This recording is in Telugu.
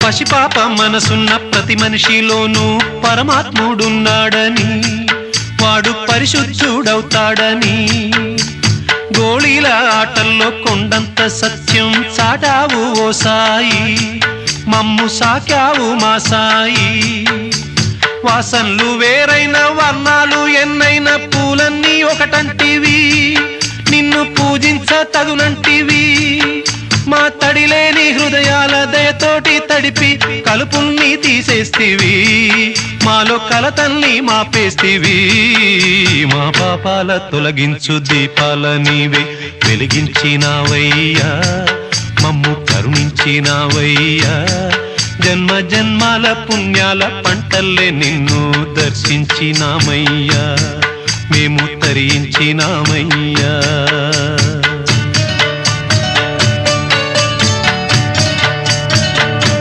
పసిపాప మనసున్న ప్రతి మనిషిలోనూ పరమాత్ముడున్నాడని, వాడు పరిశుద్ధుడవుతాడని, గోళీల ఆటల్లో కొండంత సత్యం చాటావు ఓ సాయి, మమ్ము సాకావు మా సాయి. వాసనలు వేరైన వర్ణాలు ఎన్నైన పూలన్నీ ఒకటంటివి, నిన్ను పూజించ తగునంటివి. మా తడిలేని హృదయాల దయతోటి తడిపి కలుపుల్ని తీసేస్తివి, మాలో కలతల్ని మాపేస్తివి. మా పాపాల తొలగించు దీపాల నీవే వెలిగించినావయ్యా, మమ్ము కరుణించినావయ్యా. జన్మ జన్మాల పుణ్యాల పంటల్లే నిన్ను దర్శించినామయ్యా, మేము తరించినామయ్యా.